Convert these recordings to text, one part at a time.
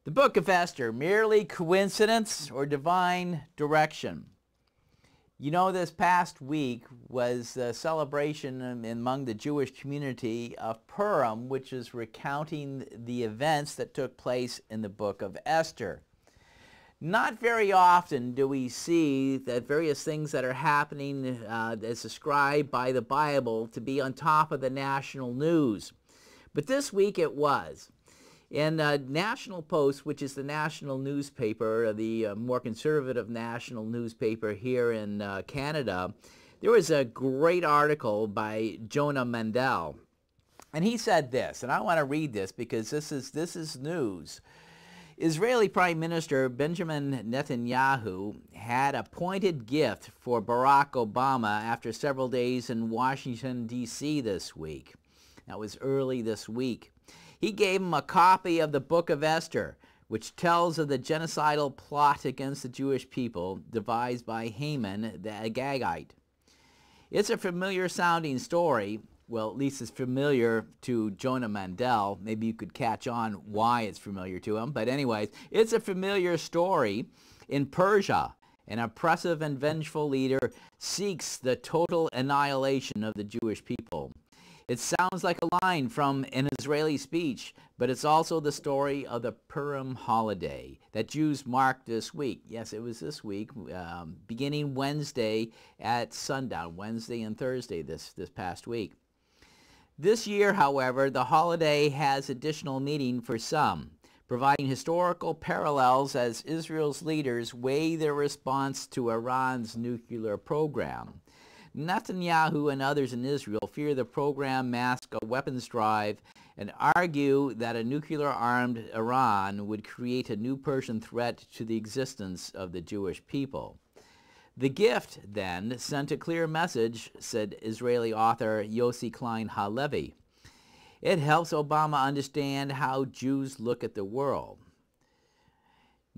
The book of Esther, merely coincidence or divine direction? You know, this past week was a celebration among the Jewish community of Purim, which is recounting the events that took place in the book of Esther. Not very often do we see that various things that are happening as described by the Bible to be on top of the national news. But this week it was. In National Post, which is the national newspaper, the more conservative national newspaper here in Canada, there was a great article by Jonah Mandel. And he said this, and I want to read this because this is news. Israeli Prime Minister Benjamin Netanyahu had a pointed gift for Barack Obama after several days in Washington, D.C. this week. That was early this week. He gave him a copy of the book of Esther, which tells of the genocidal plot against the Jewish people devised by Haman the Agagite. It's a familiar sounding story. Well, at least it's familiar to Jonah Mandel. Maybe you could catch on why it's familiar to him. But anyways, it's a familiar story. In Persia, an oppressive and vengeful leader seeks the total annihilation of the Jewish people. It sounds like a line from an Israeli speech, but it's also the story of the Purim holiday that Jews mark this week. Yes, it was this week, beginning Wednesday at sundown, Wednesday and Thursday this past week. This year, however, the holiday has additional meaning for some, providing historical parallels as Israel's leaders weigh their response to Iran's nuclear program. Netanyahu and others in Israel fear the program masks a weapons drive and argue that a nuclear-armed Iran would create a new Persian threat to the existence of the Jewish people. The gift, then, sent a clear message, said Israeli author Yossi Klein Halevi. It helps Obama understand how Jews look at the world.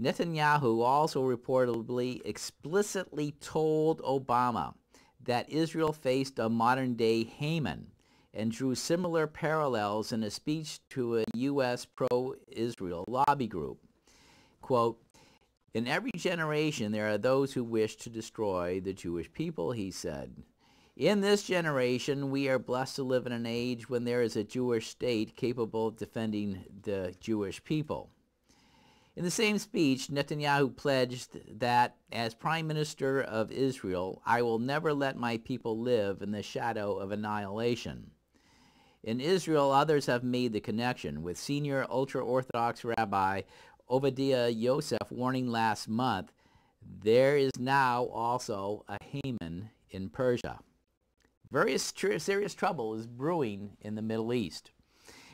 Netanyahu also reportedly explicitly told Obama that Israel faced a modern-day Haman and drew similar parallels in a speech to a U.S. pro-Israel lobby group. Quote, "In every generation there are those who wish to destroy the Jewish people," he said. "In this generation we are blessed to live in an age when there is a Jewish state capable of defending the Jewish people." In the same speech, Netanyahu pledged that, as Prime Minister of Israel, "I will never let my people live in the shadow of annihilation." In Israel, others have made the connection, with senior ultra-Orthodox Rabbi Obadiah Yosef warning last month, there is now also a Haman in Persia. Very serious trouble is brewing in the Middle East.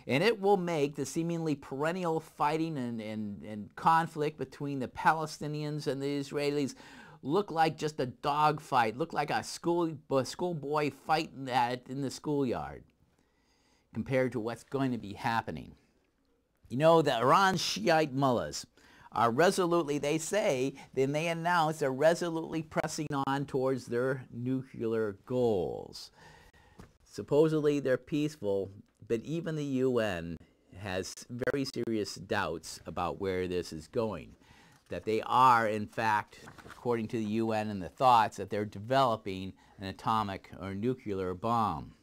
And it will make the seemingly perennial fighting and conflict between the Palestinians and the Israelis look like just a dogfight, look like a schoolboy fighting in the schoolyard compared to what's going to be happening. You know, the Iran's Shiite mullahs are resolutely, they say, then they announce they're resolutely pressing on towards their nuclear goals. Supposedly they're peaceful, but even the UN has very serious doubts about where this is going. That they are, in fact, according to the UN and the thoughts, that they're developing an atomic or nuclear bomb.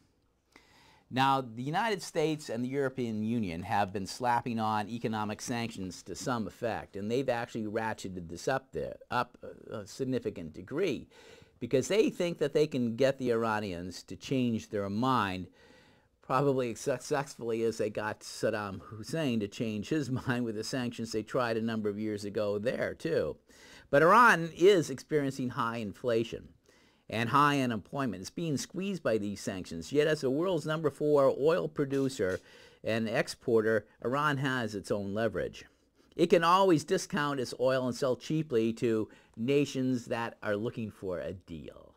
Now, the United States and the European Union have been slapping on economic sanctions to some effect, and they've actually ratcheted this up a significant degree, because they think that they can get the Iranians to change their mind, probably as successfully as they got Saddam Hussein to change his mind with the sanctions they tried a number of years ago there, too. But Iran is experiencing high inflation and high unemployment. It's being squeezed by these sanctions. Yet as the world's #4 oil producer and exporter, Iran has its own leverage. It can always discount its oil and sell cheaply to nations that are looking for a deal.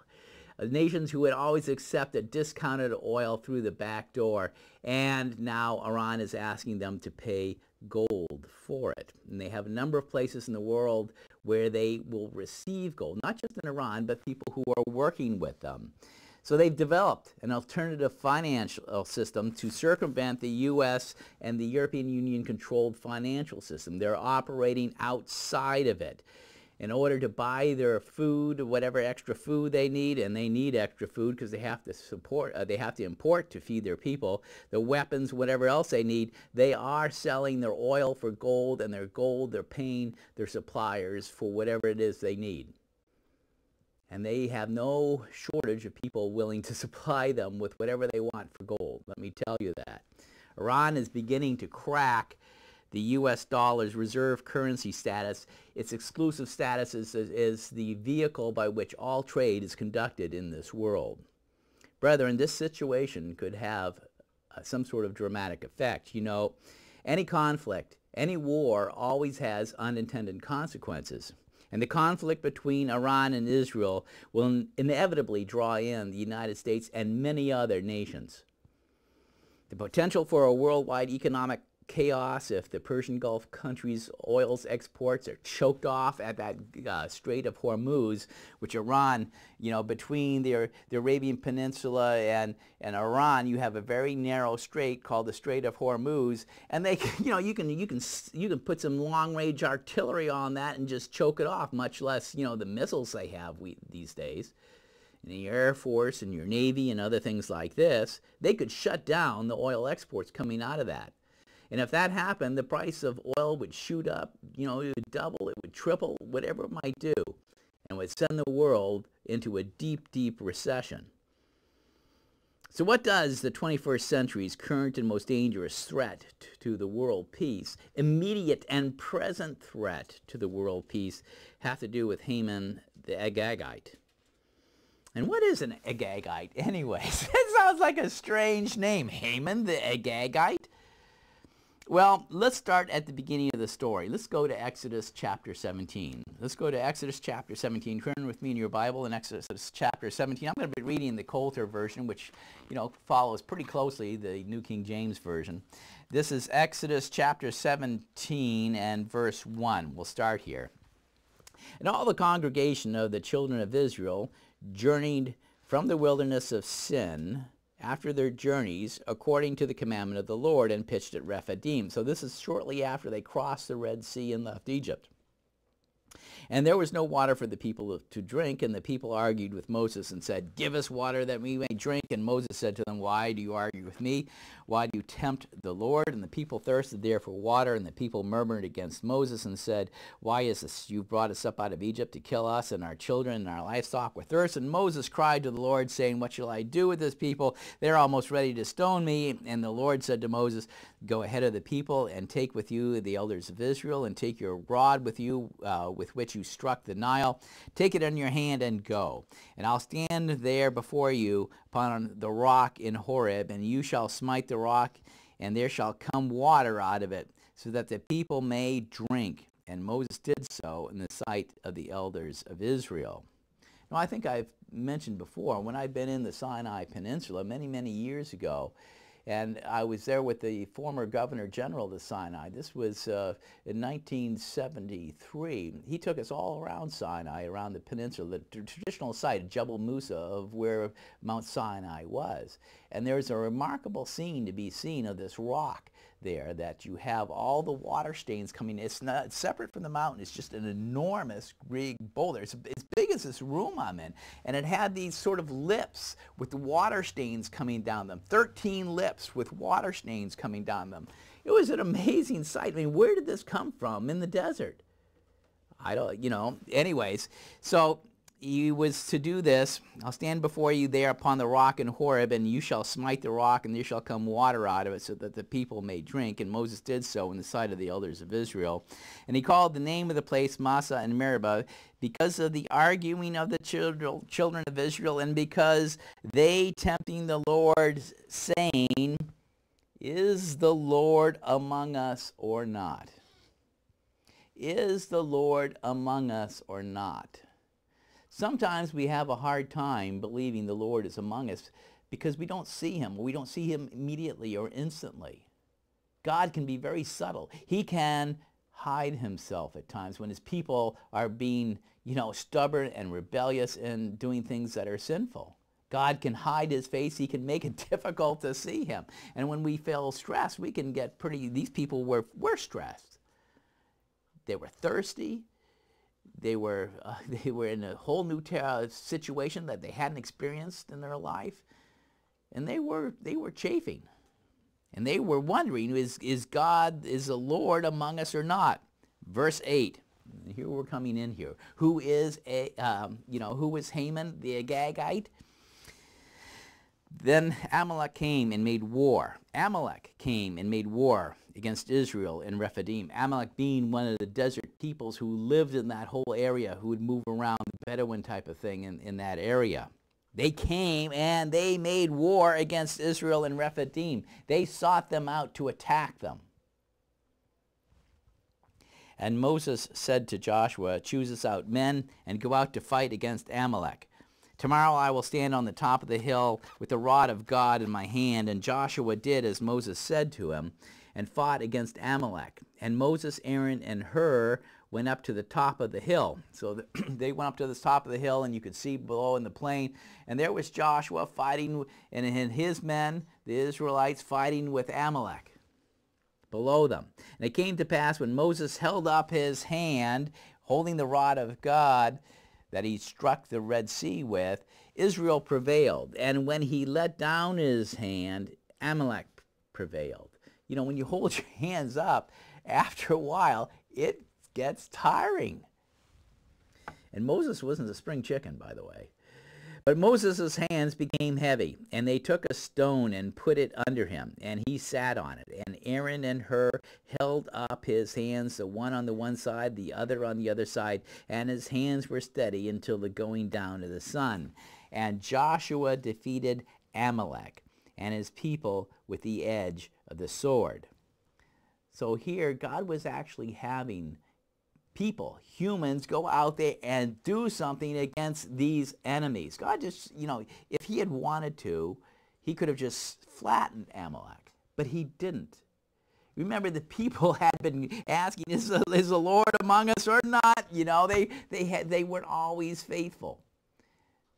Nations who would always accept a discounted oil through the back door, and now Iran is asking them to pay gold for it. And they have a number of places in the world where they will receive gold, not just in Iran, but people who are working with them. So they've developed an alternative financial system to circumvent the U.S. and the European Union controlled financial system. They're operating outside of it in order to buy their food, whatever extra food they need, and they need extra food because they have to import to feed their people, the weapons, whatever else they need. They are selling their oil for gold, and their gold they're paying their suppliers for whatever it is they need. And they have no shortage of people willing to supply them with whatever they want for gold. Let me tell you that. Iran is beginning to crack the U.S. dollar's reserve currency status. Its exclusive status is the vehicle by which all trade is conducted in this world. Brethren, this situation could have some sort of dramatic effect. You know, any conflict, any war always has unintended consequences. And the conflict between Iran and Israel will inevitably draw in the United States and many other nations. The potential for a worldwide economic chaos if the Persian Gulf countries' oil exports are choked off at that Strait of Hormuz, which Iran, you know, between the Arabian Peninsula and Iran, you have a very narrow strait called the Strait of Hormuz, and they, you know, you can put some long-range artillery on that and just choke it off, much less, you know, the missiles they have these days. In the Air Force and your Navy and other things like this, they could shut down the oil exports coming out of that. And if that happened, the price of oil would shoot up, you know, it would double, it would triple, whatever it might do, and would send the world into a deep, deep recession. So what does the 21st century's current and most dangerous threat to the world peace, immediate and present threat to the world peace, have to do with Haman the Agagite? And what is an Agagite anyways? It sounds like a strange name, Haman the Agagite. Well, let's start at the beginning of the story. Let's go to Exodus chapter 17. Let's go to Exodus chapter 17. Turn with me in your Bible in Exodus chapter 17. I'm going to be reading the Coulter version, which, you know, follows pretty closely the New King James Version. This is Exodus chapter 17 and verse 1. We'll start here. And all the congregation of the children of Israel journeyed from the wilderness of Sin after their journeys, according to the commandment of the Lord, and pitched at Rephidim. So this is shortly after they crossed the Red Sea and left Egypt. And there was no water for the people to drink, and the people argued with Moses and said, "Give us water that we may drink." And Moses said to them, "Why do you argue with me? Why do you tempt the Lord?" And the people thirsted there for water, and the people murmured against Moses and said, "Why is this? You brought us up out of Egypt to kill us and our children and our livestock with thirst." And Moses cried to the Lord, saying, "What shall I do with this people? They're almost ready to stone me." And the Lord said to Moses, "Go ahead of the people and take with you the elders of Israel, and take your rod with you with which you struck the Nile. Take it in your hand and go. And I'll stand there before you upon the rock in Horeb, and you shall smite the rock, and there shall come water out of it, so that the people may drink." And Moses did so in the sight of the elders of Israel. Now, I think I've mentioned before, when I've been in the Sinai Peninsula many, many years ago, and I was there with the former Governor General of the Sinai. This was in 1973. He took us all around Sinai, around the peninsula, the traditional site, Jebel Musa, of where Mount Sinai was. And there's a remarkable scene to be seen of this rock there, that you have all the water stains coming. It's not separate from the mountain. It's just an enormous big boulder. It's as big as this room I'm in. And it had these sort of lips with the water stains coming down them. 13 lips with water stains coming down them. It was an amazing sight. I mean, where did this come from in the desert? I don't, you know, anyways. So he was to do this. "I'll stand before you there upon the rock in Horeb, and you shall smite the rock, and there shall come water out of it, so that the people may drink." And Moses did so in the sight of the elders of Israel. And he called the name of the place Massah and Meribah, because of the arguing of the children of Israel, and because they tempting the Lord, saying, "Is the Lord among us or not? Is the Lord among us or not?" Sometimes we have a hard time believing the Lord is among us because we don't see him. We don't see him immediately or instantly. God can be very subtle. He can hide himself at times when his people are being, you know, stubborn and rebellious and doing things that are sinful. God can hide his face. He can make it difficult to see him. And when we feel stressed, we can get these people were stressed. They were thirsty. They were in a whole new situation that they hadn't experienced in their life. And they were chafing. And they were wondering, is God, is the Lord among us or not? Verse 8. Here we're coming in here. Who is Haman the Agagite? Then Amalek came and made war. Amalek came and made war against Israel and Rephidim. Amalek being one of the desert peoples who lived in that whole area, who would move around, Bedouin type of thing in that area. They came and they made war against Israel and Rephidim. They sought them out to attack them. And Moses said to Joshua, choose us out men and go out to fight against Amalek. Tomorrow I will stand on the top of the hill with the rod of God in my hand. And Joshua did as Moses said to him and fought against Amalek. And Moses, Aaron, and Hur went up to the top of the hill. So they went up to the top of the hill, and you could see below in the plain. And there was Joshua fighting, and his men, the Israelites, fighting with Amalek below them. And it came to pass when Moses held up his hand, holding the rod of God that he struck the Red Sea with, Israel prevailed. And when he let down his hand, Amalek prevailed. You know, when you hold your hands up, after a while, it gets tiring. And Moses wasn't a spring chicken, by the way. But Moses' hands became heavy, and they took a stone and put it under him, and he sat on it. And Aaron and Hur held up his hands, the one on the one side, the other on the other side, and his hands were steady until the going down of the sun. And Joshua defeated Amalek and his people with the edge of the sword. So here, God was actually having people, humans, go out there and do something against these enemies. God just, if he had wanted to, he could have just flattened Amalek, but he didn't. Remember, the people had been asking, is the Lord among us or not? They weren't always faithful.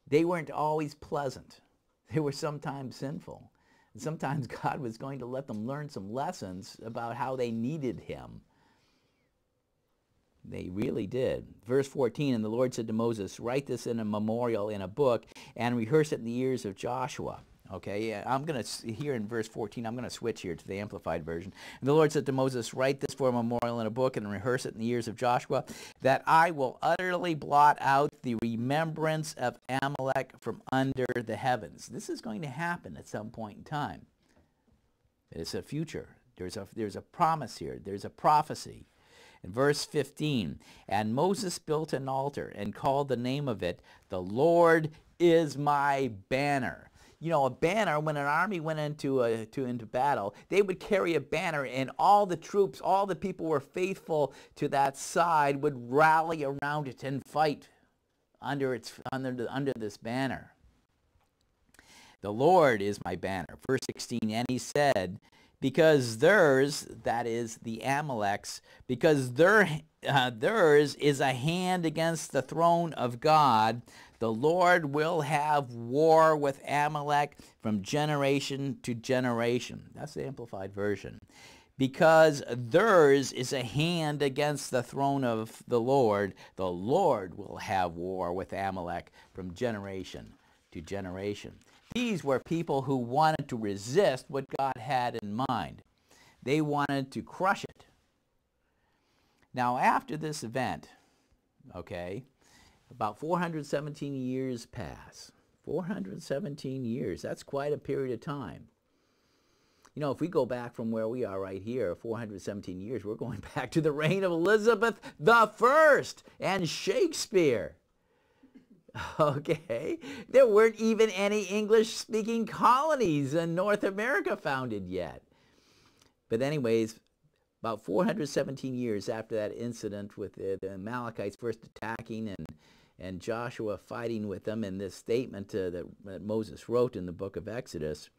They weren't always pleasant. They were sometimes sinful. And sometimes God was going to let them learn some lessons about how they needed him. They really did. Verse 14, and the Lord said to Moses, write this in a memorial in a book and rehearse it in the ears of Joshua. Okay, I'm going to, here in verse 14, I'm going to switch here to the Amplified Version. And the Lord said to Moses, write this for a memorial in a book and rehearse it in the ears of Joshua, that I will utterly blot out the remembrance of Amalek from under the heavens. This is going to happen at some point in time. It's a future. There's a promise here. There's a prophecy. In verse 15, and Moses built an altar and called the name of it, the Lord is my banner. You know, a banner, when an army went into battle, they would carry a banner, and all the troops, all the people who were faithful to that side would rally around it and fight under this banner. The Lord is my banner. Verse 16, and he said, because theirs, that is the Amaleks, because theirs is a hand against the throne of God, the Lord will have war with Amalek from generation to generation. That's the Amplified Version. Because theirs is a hand against the throne of the Lord will have war with Amalek from generation to generation. These were people who wanted to resist what God had in mind. They wanted to crush it. Now, after this event, okay, about 417 years pass. 417 years, that's quite a period of time. You know, if we go back from where we are right here, 417 years, we're going back to the reign of Elizabeth I and Shakespeare. Okay, there weren't even any English-speaking colonies in North America founded yet. But anyways, about 417 years after that incident with the Amalekites first attacking and Joshua fighting with them in this statement that Moses wrote in the book of Exodus,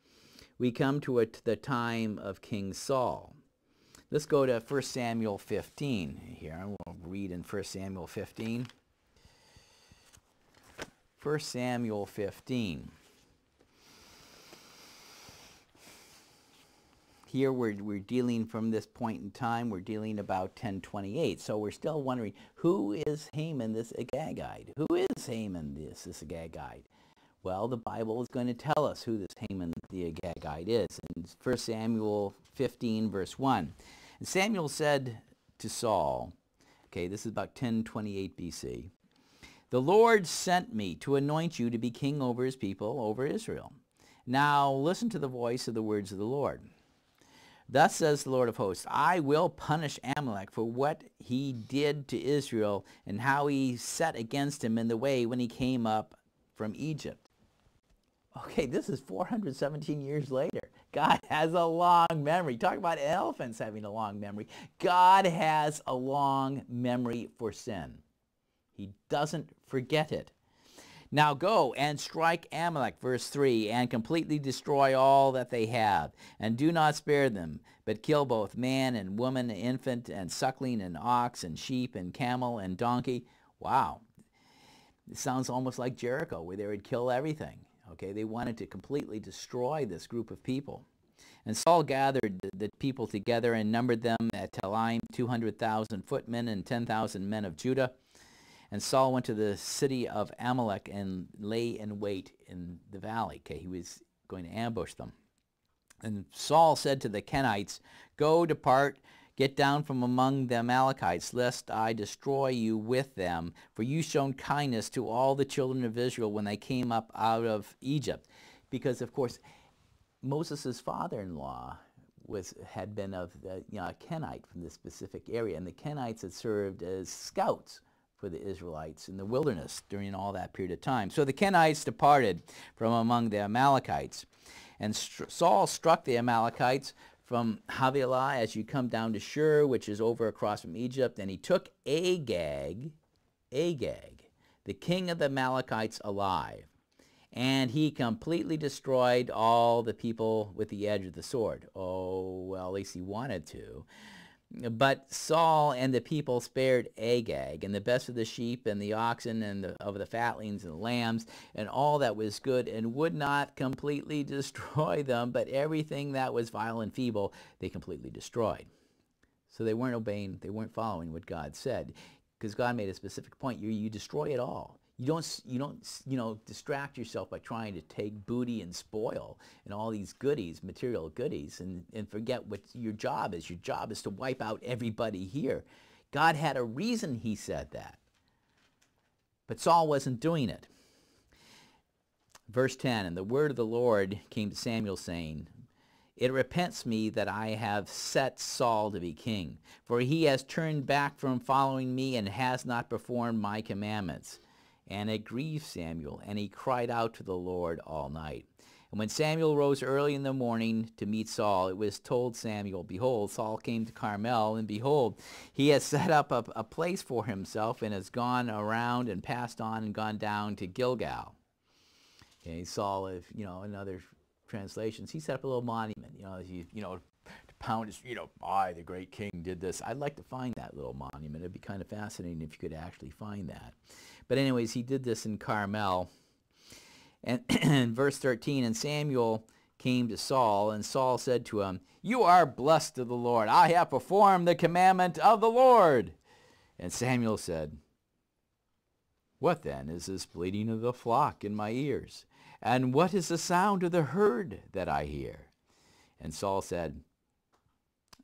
we come to the time of King Saul. Let's go to 1 Samuel 15 here. I will read in 1 Samuel 15. 1 Samuel 15. here we're dealing from this point in time, we're dealing about 1028. So we're still wondering, who is Haman this Agagite? Who is Haman this Agagite? Well, the Bible is going to tell us who this Haman the Agagite is. In 1 Samuel 15, verse 1. And Samuel said to Saul, okay, this is about 1028 BC, "The Lord sent me to anoint you to be king over his people, over Israel. Now listen to the voice of the words of the Lord. Thus says the Lord of hosts, I will punish Amalek for what he did to Israel and how he set against him in the way when he came up from Egypt." Okay, this is 417 years later. God has a long memory. Talk about elephants having a long memory. God has a long memory for sin. He doesn't forget it. "Now go and strike Amalek," verse 3, "and completely destroy all that they have, and do not spare them, but kill both man and woman, infant and suckling, and ox and sheep and camel and donkey." Wow. It sounds almost like Jericho, where they would kill everything. Okay, they wanted to completely destroy this group of people. "And Saul gathered the people together and numbered them at Telaim, 200,000 footmen and 10,000 men of Judah. And Saul went to the city of Amalek and lay in wait in the valley." Okay, he was going to ambush them. "And Saul said to the Kenites, Go, depart, get down from among the Amalekites, lest I destroy you with them. For you shown kindness to all the children of Israel when they came up out of Egypt." Because, of course, Moses' father-in-law had been of a Kenite from this specific area. And the Kenites had served as scouts for the Israelites in the wilderness during all that period of time. "So the Kenites departed from among the Amalekites. And Saul struck the Amalekites from Havilah as you come down to Shur, which is over across from Egypt. And he took Agag, the king of the Amalekites, alive. And he completely destroyed all the people with the edge of the sword." Oh, well, at least he wanted to. "But Saul and the people spared Agag, and the best of the sheep and the oxen and of the fatlings and the lambs, and all that was good, and would not completely destroy them, but everything that was vile and feeble they completely destroyed." So they weren't obeying, they weren't following what God said, because God made a specific point. You destroy it all. You don't distract yourself by trying to take booty and spoil and all these goodies, material goodies, and forget what your job is. Your job is to wipe out everybody here. God had a reason he said that. But Saul wasn't doing it. Verse 10, "And the word of the Lord came to Samuel, saying, It repents me that I have set Saul to be king, for he has turned back from following me and has not performed my commandments. And it grieved Samuel, and he cried out to the Lord all night. And when Samuel rose early in the morning to meet Saul, it was told Samuel, Behold, Saul came to Carmel, and behold, he has set up a place for himself and has gone around and passed on and gone down to Gilgal." Okay, Saul, in other translations, he set up a little monument, to pound his, I, the great king, did this. I'd like to find that little monument. It'd be kind of fascinating if you could actually find that. But anyways, he did this in Carmel. And in verse 13, "And Samuel came to Saul, and Saul said to him, You are blessed of the Lord. I have performed the commandment of the Lord. And Samuel said, What then is this bleating of the flock in my ears? And what is the sound of the herd that I hear? And Saul said,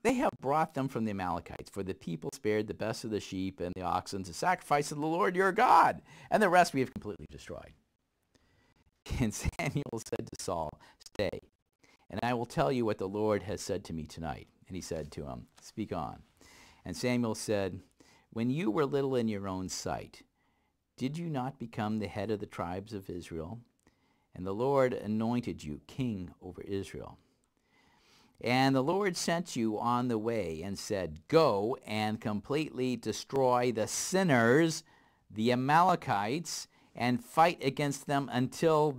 They have brought them from the Amalekites, for the people spared the best of the sheep and the oxen to sacrifice to the Lord your God, and the rest we have completely destroyed. And Samuel said to Saul, Stay, and I will tell you what the Lord has said to me tonight. And he said to him, Speak on. And Samuel said, When you were little in your own sight, did you not become the head of the tribes of Israel? And the Lord anointed you king over Israel. And the Lord sent you on the way and said, Go and completely destroy the sinners, the Amalekites, and fight against them until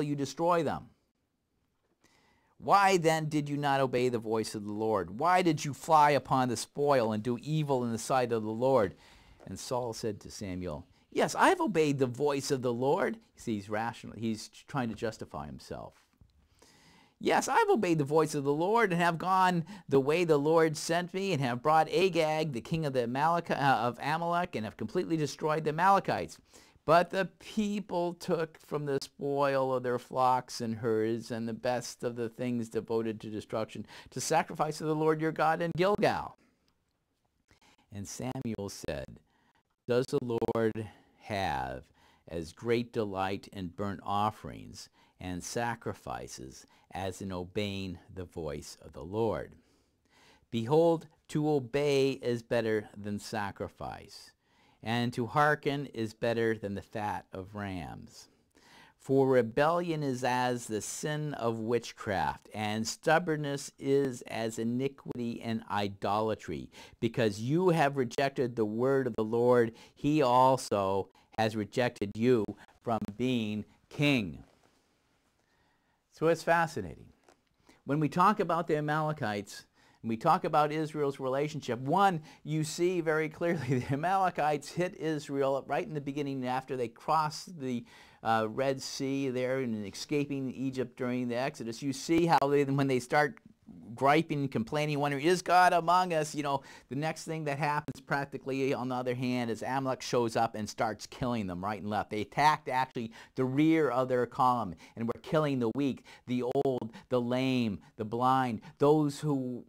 you destroy them. Why then did you not obey the voice of the Lord? Why did you fly upon the spoil and do evil in the sight of the Lord? And Saul said to Samuel, Yes, I have obeyed the voice of the Lord. See, he's rational. He's trying to justify himself. Yes, I've obeyed the voice of the Lord and have gone the way the Lord sent me and have brought Agag, the king of of Amalek, and have completely destroyed the Amalekites. But the people took from the spoil of their flocks and herds and the best of the things devoted to destruction to sacrifice to the Lord your God in Gilgal. And Samuel said, does the Lord have as great delight in burnt offerings and sacrifices as in obeying the voice of the Lord? Behold, to obey is better than sacrifice, and to hearken is better than the fat of rams. For rebellion is as the sin of witchcraft, and stubbornness is as iniquity and idolatry. Because you have rejected the word of the Lord, he also has rejected you from being king. So it's fascinating. When we talk about the Amalekites, and we talk about Israel's relationship, one, you see very clearly the Amalekites hit Israel right in the beginning after they crossed the Red Sea there and escaping Egypt during the Exodus. You see how when they start griping and complaining, wondering, is God among us? You know, the next thing that happens practically, on the other hand, is Amalek shows up and starts killing them right and left. They attacked actually the rear of their column and were killing the weak, the old, the lame, the blind, those who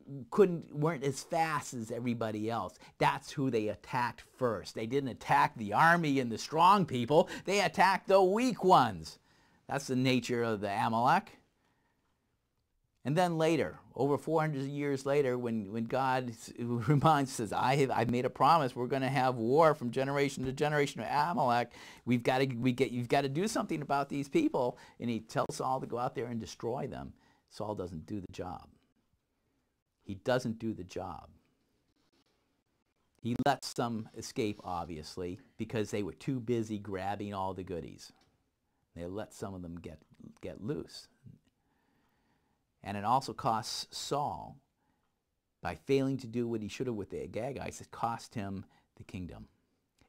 weren't as fast as everybody else. That's who they attacked first. They didn't attack the army and the strong people. They attacked the weak ones. That's the nature of the Amalek. And then later, over 400 years later, when God reminds, says, I've made a promise, we're going to have war from generation to generation with Amalek. You've got to do something about these people. And he tells Saul to go out there and destroy them. Saul doesn't do the job. He doesn't do the job. He lets some escape, obviously, because they were too busy grabbing all the goodies. They let some of them get loose. And it also costs Saul, by failing to do what he should have with the Agagites, it cost him the kingdom.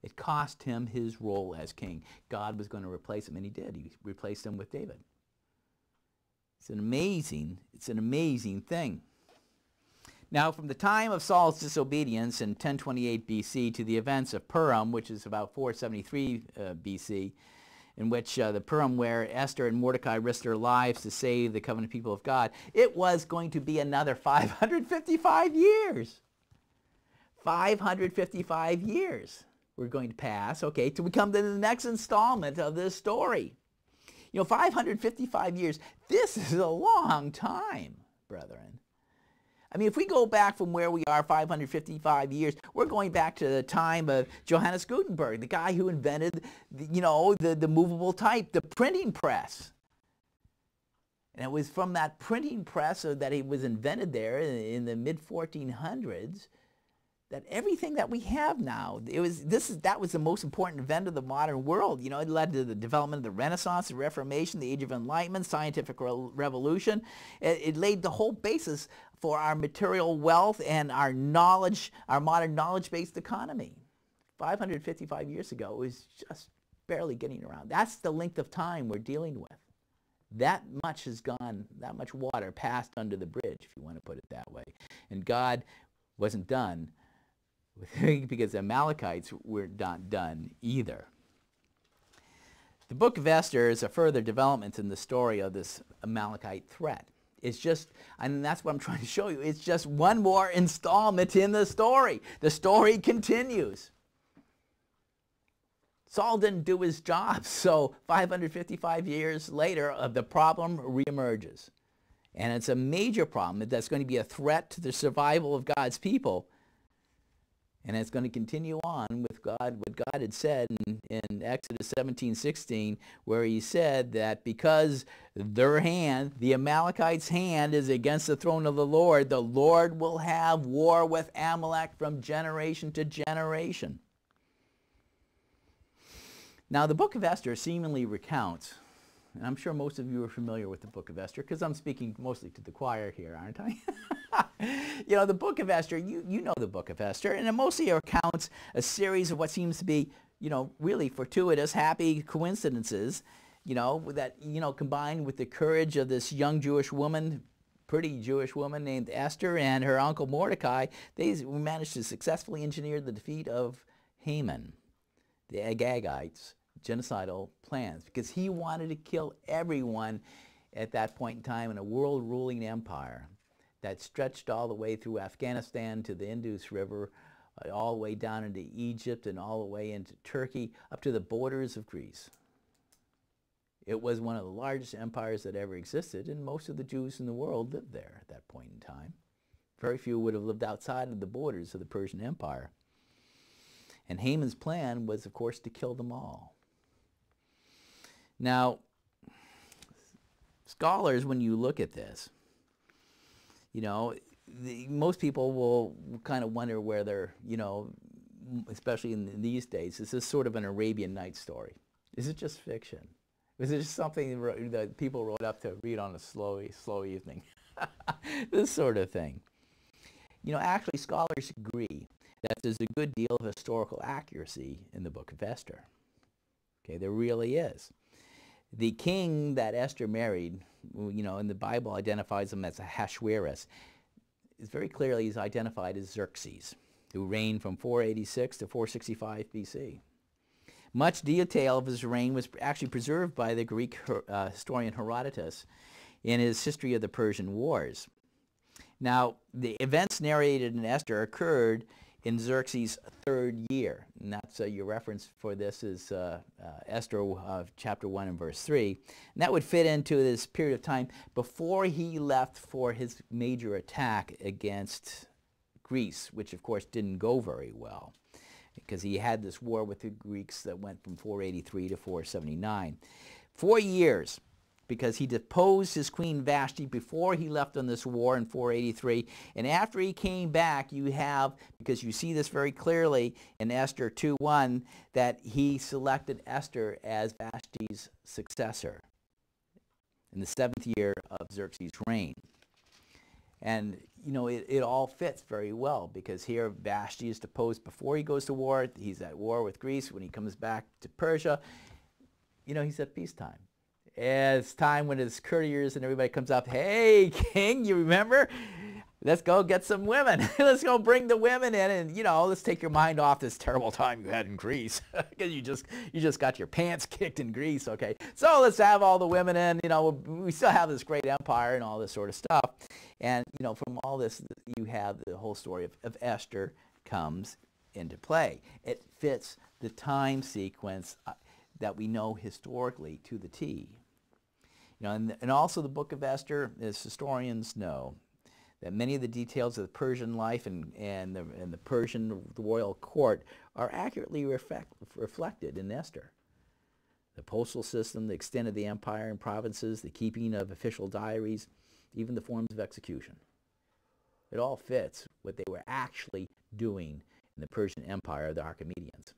It cost him his role as king. God was going to replace him, and he did. He replaced him with David. It's an amazing thing. Now, from the time of Saul's disobedience in 1028 BC to the events of Purim, which is about 473 BC, in which the Purim where Esther and Mordecai risked their lives to save the covenant people of God, it was going to be another 555 years. 555 years we're going to pass, okay, till we come to the next installment of this story. You know, 555 years, this is a long time, brethren. I mean, if we go back from where we are 555 years, we're going back to the time of Johannes Gutenberg, the guy who invented, the movable type, the printing press. And it was from that printing press that it was invented there in the mid-1400s that everything that we have now, that was the most important event of the modern world. You know, it led to the development of the Renaissance, the Reformation, the Age of Enlightenment, scientific revolution. It laid the whole basis for our material wealth and our knowledge, our modern knowledge-based economy. 555 years ago, it was just barely getting around. That's the length of time we're dealing with. That much has gone, that much water passed under the bridge, if you want to put it that way. And God wasn't done because the Amalekites were not done either. The book of Esther is a further development in the story of this Amalekite threat. It's just, and that's what I'm trying to show you, it's just one more installment in the story. The story continues. Saul didn't do his job, so 555 years later, the problem reemerges. And it's a major problem that's going to be a threat to the survival of God's people. And it's going to continue on with what God had said in Exodus 17:16, where he said that because their hand, the Amalekites' hand, is against the throne of the Lord will have war with Amalek from generation to generation. Now, the book of Esther seemingly recounts, and I'm sure most of you are familiar with the book of Esther, because I'm speaking mostly to the choir here, aren't I? You know, the book of Esther, you know the book of Esther, and it mostly recounts a series of what seems to be, really fortuitous, happy coincidences that, combined with the courage of this young Jewish woman, pretty Jewish woman named Esther, and her uncle Mordecai, they managed to successfully engineer the defeat of Haman, the Agagites' genocidal plans, because he wanted to kill everyone at that point in time in a world-ruling empire that stretched all the way through Afghanistan to the Indus River, all the way down into Egypt and all the way into Turkey, up to the borders of Greece. It was one of the largest empires that ever existed, and most of the Jews in the world lived there at that point in time. Very few would have lived outside of the borders of the Persian Empire. And Haman's plan was, of course, to kill them all. Now, scholars, when you look at this, most people will kind of wonder whether, especially in these days, is this sort of an Arabian Nights story? Is it just fiction? Is it just something that people wrote up to read on a slow evening? This sort of thing. Actually, scholars agree that there's a good deal of historical accuracy in the book of Esther. Okay, there really is. The king that Esther married, in the Bible identifies him as Ahasuerus. It's very clearly he's identified as Xerxes, who reigned from 486 to 465 BC. Much detail of his reign was actually preserved by the Greek historian Herodotus in his History of the Persian Wars. Now, the events narrated in Esther occurred in Xerxes' third year, and that's your reference for this is Esther chapter 1 and verse 3. And that would fit into this period of time before he left for his major attack against Greece, which of course didn't go very well, because he had this war with the Greeks that went from 483 to 479. 4 years, because he deposed his queen Vashti before he left on this war in 483. And after he came back, you have, because you see this very clearly in Esther 2:1, that he selected Esther as Vashti's successor in the 7th year of Xerxes' reign. And, it all fits very well, because here Vashti is deposed before he goes to war. He's at war with Greece. When he comes back to Persia, he's at peacetime. It's time when his courtiers and everybody comes up, hey, king, you remember? Let's go get some women. Let's go bring the women in, and, let's take your mind off this terrible time you had in Greece, because you just got your pants kicked in Greece, okay? So let's have all the women in. We still have this great empire and all this sort of stuff. And, from all this, you have the whole story of Esther comes into play. It fits the time sequence that we know historically to the T. And also the book of Esther, as historians know, that many of the details of the Persian life and the Persian royal court are accurately reflected in Esther. The postal system, the extent of the empire and provinces, the keeping of official diaries, even the forms of execution. It all fits what they were actually doing in the Persian Empire of the Archimedes.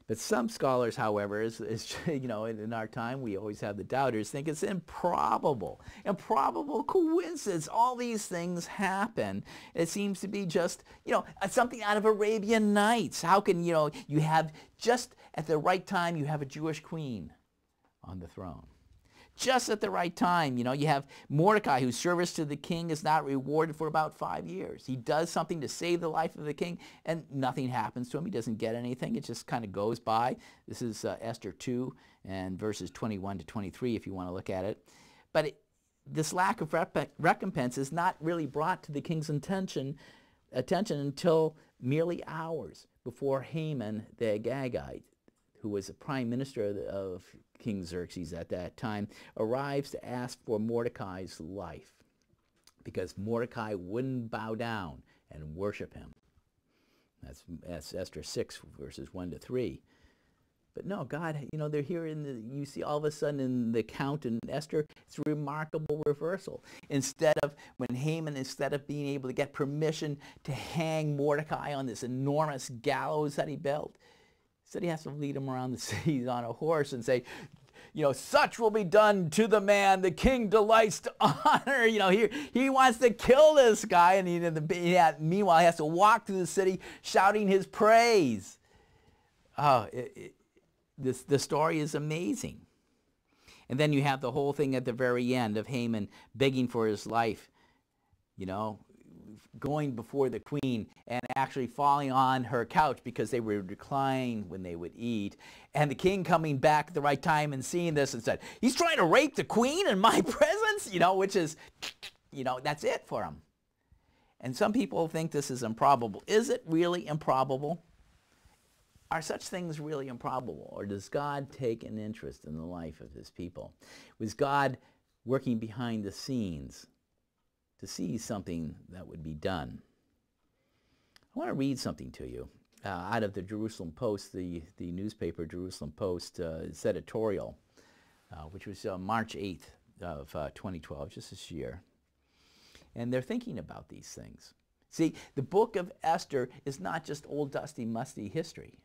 But some scholars, however, in our time, we always have the doubters, think it's improbable coincidence. All these things happen. It seems to be just, something out of Arabian Nights. How can, you have just at the right time, you have a Jewish queen on the throne. Just at the right time, you have Mordecai, whose service to the king is not rewarded for about 5 years. He does something to save the life of the king, and nothing happens to him. He doesn't get anything. It just kind of goes by. This is Esther 2 and verses 21 to 23, if you want to look at it. But this lack of recompense is not really brought to the king's attention until merely hours before Haman the Agagite, who was the prime minister of King Xerxes at that time, arrives to ask for Mordecai's life, because Mordecai wouldn't bow down and worship him. That's Esther 6, verses 1 to 3. But no, God, they're here you see all of a sudden in the account in Esther, it's a remarkable reversal. Instead of being able to get permission to hang Mordecai on this enormous gallows that he built, so he has to lead him around the city on a horse and say, such will be done to the man the king delights to honor. He wants to kill this guy, and meanwhile he has to walk through the city shouting his praise. Oh, the story is amazing. And then you have the whole thing at the very end of Haman begging for his life, you know, going before the queen and actually falling on her couch because they would recline when they would eat. And the king coming back at the right time and seeing this and said, he's trying to rape the queen in my presence, you know, which is, you know, that's it for him. And some people think this is improbable. Is it really improbable? Are such things really improbable? Or does God take an interest in the life of his people? Was God working behind the scenes to see something that would be done? I want to read something to you out of the Jerusalem Post, the newspaper Jerusalem Post, its editorial, which was March 8th of 2012, just this year. And they're thinking about these things. See, the book of Esther is not just old, dusty, musty history.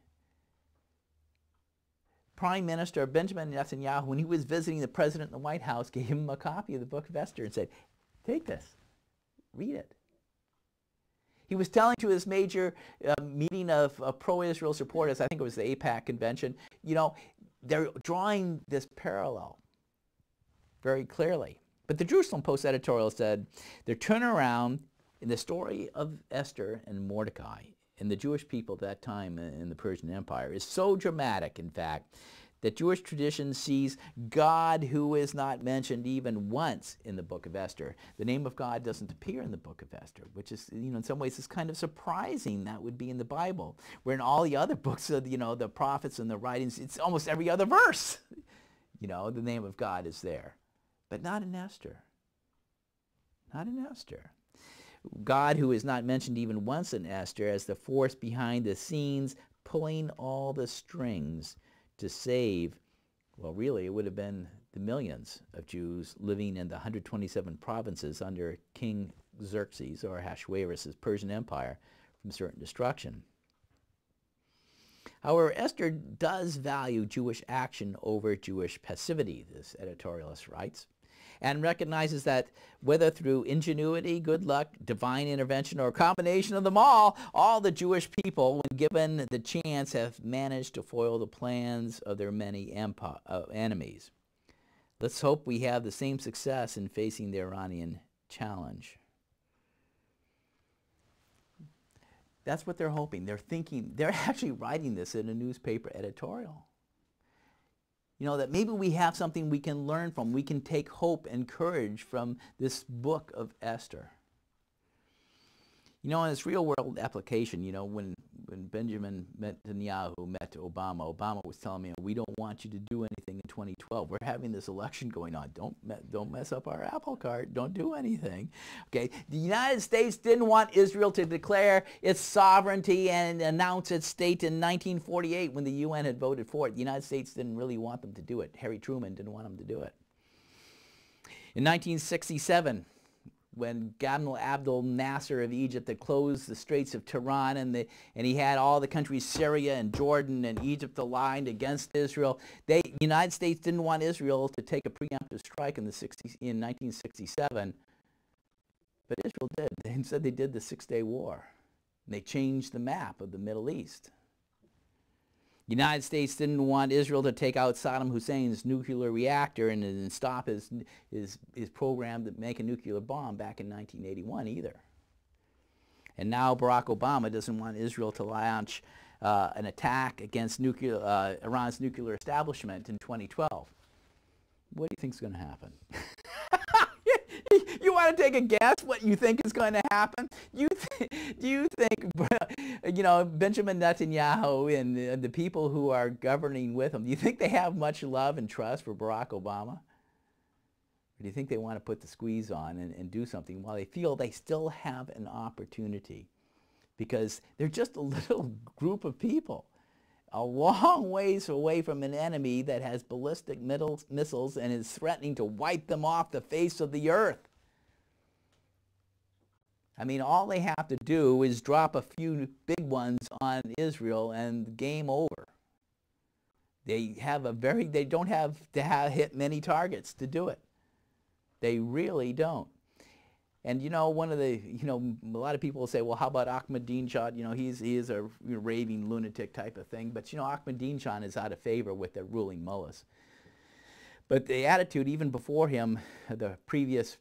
Prime Minister Benjamin Netanyahu, when he was visiting the president in the White House, gave him a copy of the book of Esther and said, take this, read it. He was telling to his major meeting of pro-Israel supporters, I think it was the AIPAC convention, you know, they're drawing this parallel very clearly. But the Jerusalem Post editorial said, their turnaround in the story of Esther and Mordecai and the Jewish people at that time in the Persian Empire is so dramatic, in fact, that Jewish tradition sees God who is not mentioned even once in the book of Esther. The name of God doesn't appear in the book of Esther, which is, you know, in some ways is kind of surprising that would be in the Bible, where in all the other books of, you know, the prophets and the writings, it's almost every other verse, you know, the name of God is there. But not in Esther. Not in Esther. God, who is not mentioned even once in Esther, as the force behind the scenes, pulling all the strings to save, well, really, it would have been the millions of Jews living in the 127 provinces under King Xerxes, or Ahasuerus' Persian Empire, from certain destruction. However, Esther does value Jewish action over Jewish passivity, this editorialist writes, and recognizes that whether through ingenuity, good luck, divine intervention, or a combination of them all the Jewish people, when given the chance, have managed to foil the plans of their many enemies. Let's hope we have the same success in facing the Iranian challenge. That's what they're hoping. They're thinking, they're actually writing this in a newspaper editorial. You know, that maybe we have something we can learn from. We can take hope and courage from this book of Esther. You know, in its real world application, you know, when Benjamin Netanyahu met Obama, Obama was telling me, we don't want you to do anything in 2012. We're having this election going on. Don't mess up our apple cart. Don't do anything. Okay, the United States didn't want Israel to declare its sovereignty and announce its state in 1948 when the UN had voted for it. The United States didn't really want them to do it. Harry Truman didn't want them to do it. In 1967, when Gamal Abdel Nasser of Egypt had closed the Straits of Tiran and he had all the countries Syria and Jordan and Egypt aligned against Israel, the United States didn't want Israel to take a preemptive strike in 1967, but Israel did. They said they did the Six-Day War. And they changed the map of the Middle East. The United States didn't want Israel to take out Saddam Hussein's nuclear reactor and stop his program to make a nuclear bomb back in 1981 either. And now Barack Obama doesn't want Israel to launch an attack against Iran's nuclear establishment in 2012. What do you think is going to happen? You want to take a guess what you think is going to happen? Do you think, you know, Benjamin Netanyahu and the people who are governing with him, do you think they have much love and trust for Barack Obama? Or do you think they want to put the squeeze on and do something while they feel they still have an opportunity? Because they're just a little group of people, a long ways away from an enemy that has ballistic missiles and is threatening to wipe them off the face of the earth. I mean, all they have to do is drop a few big ones on Israel and game over. They don't have to hit many targets to do it. They really don't. And one of the, a lot of people will say, well, how about Ahmadinejad? He is a raving lunatic type of thing. But Ahmadinejad is out of favor with the ruling mullahs. But the attitude, even before him, the previous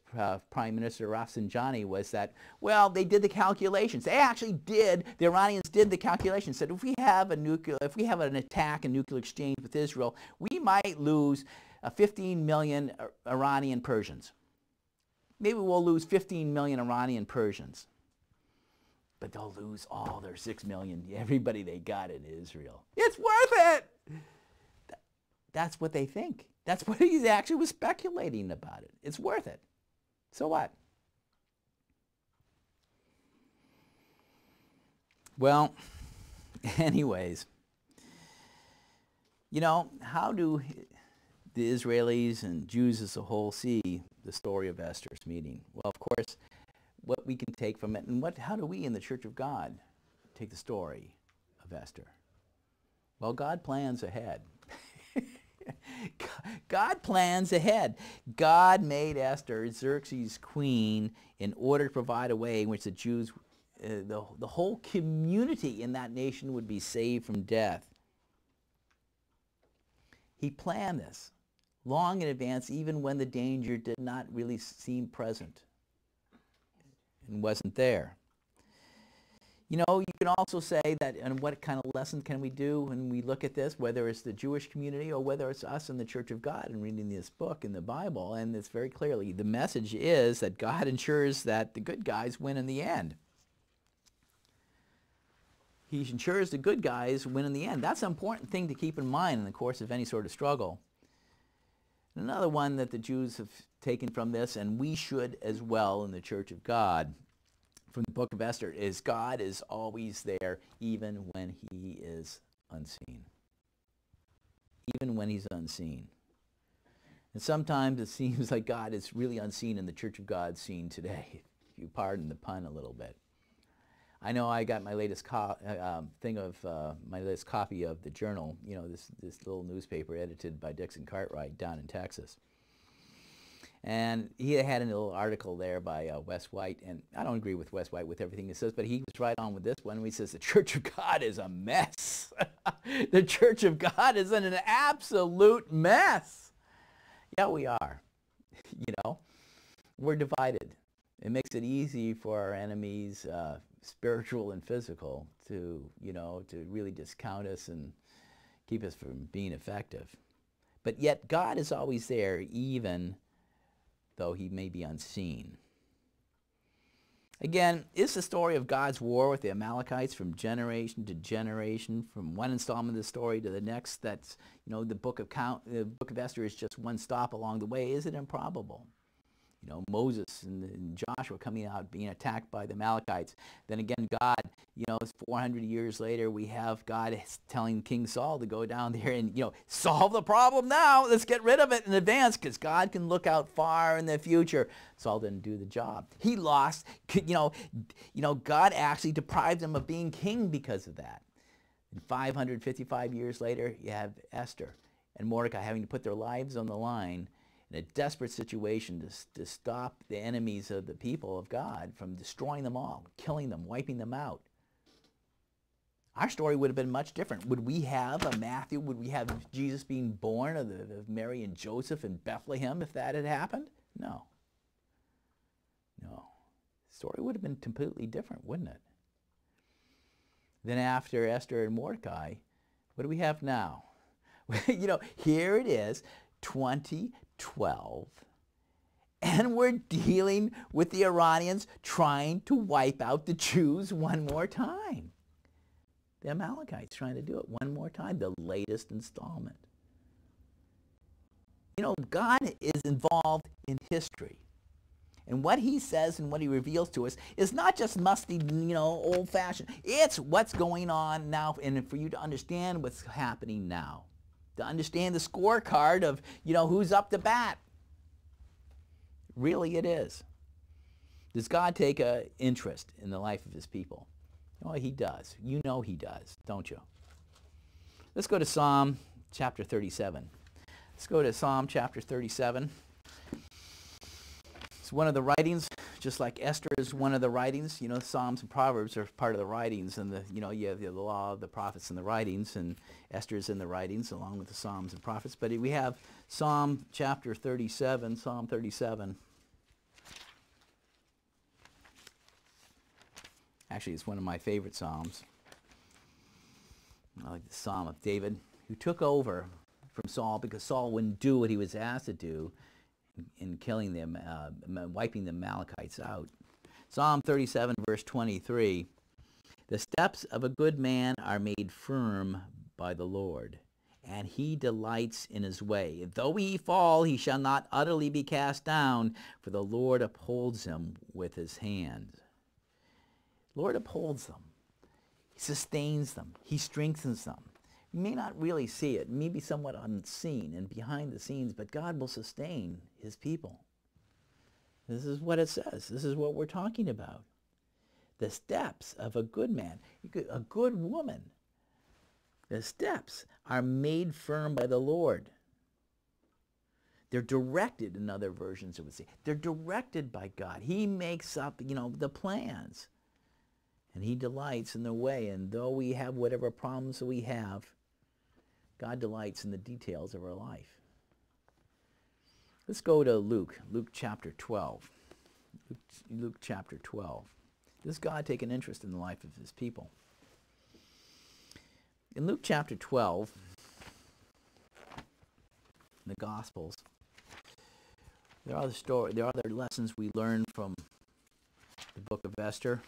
Prime Minister Rafsanjani, was that, well, they did the calculations. They actually did. The Iranians did the calculations. Said if we have an attack, a nuclear exchange with Israel, we might lose 15 million Iranian Persians. Maybe we'll lose 15 million Iranian Persians. But they'll lose all their 6 million, everybody they got in Israel. It's worth it! That's what they think. That's what he actually was speculating about it. It's worth it. So what? Well, anyways, how do the Israelis and Jews as a whole see the story of Esther's meeting? Well, of course, what we can take from it, and how do we in the Church of God take the story of Esther? Well, God plans ahead. God plans ahead. God made Esther, Xerxes' queen, in order to provide a way in which the Jews, the whole community in that nation would be saved from death. He planned this long in advance, even when the danger did not really seem present and wasn't there. You can also say that, and what kind of lesson can we do when we look at this, whether it's the Jewish community or whether it's us in the Church of God and reading this book in the Bible, and it's very clearly, the message is that God ensures that the good guys win in the end. He ensures the good guys win in the end. That's an important thing to keep in mind in the course of any sort of struggle. Another one that the Jews have taken from this, and we should as well in the Church of God, from the book of Esther, is God is always there even when he is unseen. Even when he's unseen. And sometimes it seems like God is really unseen in the Church of God scene today, if you pardon the pun a little bit. I know I got my latest my latest copy of the Journal, this little newspaper edited by Dixon Cartwright down in Texas. And he had a little article there by Wes White, and I don't agree with Wes White with everything he says, but he was right on with this one when he says the Church of God is a mess. The Church of God is in an absolute mess. Yeah, we are. We're divided. It makes it easy for our enemies, spiritual and physical, to really discount us and keep us from being effective. But yet God is always there, even though he may be unseen. Again, it's the story of God's war with the Amalekites from generation to generation, from one installment of the story to the next. That's, the book of Esther is just one stop along the way. Is it improbable? Moses and Joshua coming out being attacked by the Amalekites. Then again, God, 400 years later, we have God telling King Saul to go down there and, solve the problem now. Let's get rid of it in advance, because God can look out far in the future. Saul didn't do the job. He lost. God actually deprived him of being king because of that. And 555 years later, you have Esther and Mordecai having to put their lives on the line in a desperate situation to stop the enemies of the people of God from destroying them all, killing them, wiping them out. Our story would have been much different. Would we have a Matthew? Would we have Jesus being born of Mary and Joseph in Bethlehem if that had happened? No. No. The story would have been completely different, wouldn't it? Then after Esther and Mordecai, what do we have now? Here it is, 2012, and we're dealing with the Iranians trying to wipe out the Jews one more time. The Amalekites trying to do it one more time, the latest installment. God is involved in history. And what he says and what he reveals to us is not just musty, old-fashioned. It's what's going on now, and for you to understand what's happening now. To understand the scorecard of, who's up to bat. Really it is. Does God take an interest in the life of his people? Oh, he does. He does, don't you? Let's go to Psalm chapter 37. Let's go to Psalm chapter 37. It's one of the writings just like Esther is one of the writings, Psalms and Proverbs are part of the writings, and you have the law, the prophets, and the writings, and Esther is in the writings along with the Psalms and prophets. But we have Psalm chapter 37, Psalm 37. Actually, it's one of my favorite Psalms. I like the Psalm of David, who took over from Saul because Saul wouldn't do what he was asked to do in killing them, wiping the Amalekites out. Psalm 37, verse 23. The steps of a good man are made firm by the Lord, and he delights in his way. Though he fall, he shall not utterly be cast down, for the Lord upholds him with his hand. Lord upholds them. He sustains them. He strengthens them. You may not really see it, maybe somewhat unseen and behind the scenes, but God will sustain his people. This is what it says. This is what we're talking about. The steps of a good man, a good woman, the steps are made firm by the Lord. They're directed, in other versions it would say. They're directed by God. He makes up, the plans. And he delights in the way. And though we have whatever problems that we have, God delights in the details of our life. Let's go to Luke chapter 12. Luke chapter 12. Does God take an interest in the life of his people? In Luke chapter 12, in the Gospels, there are other lessons we learn from the book of Esther.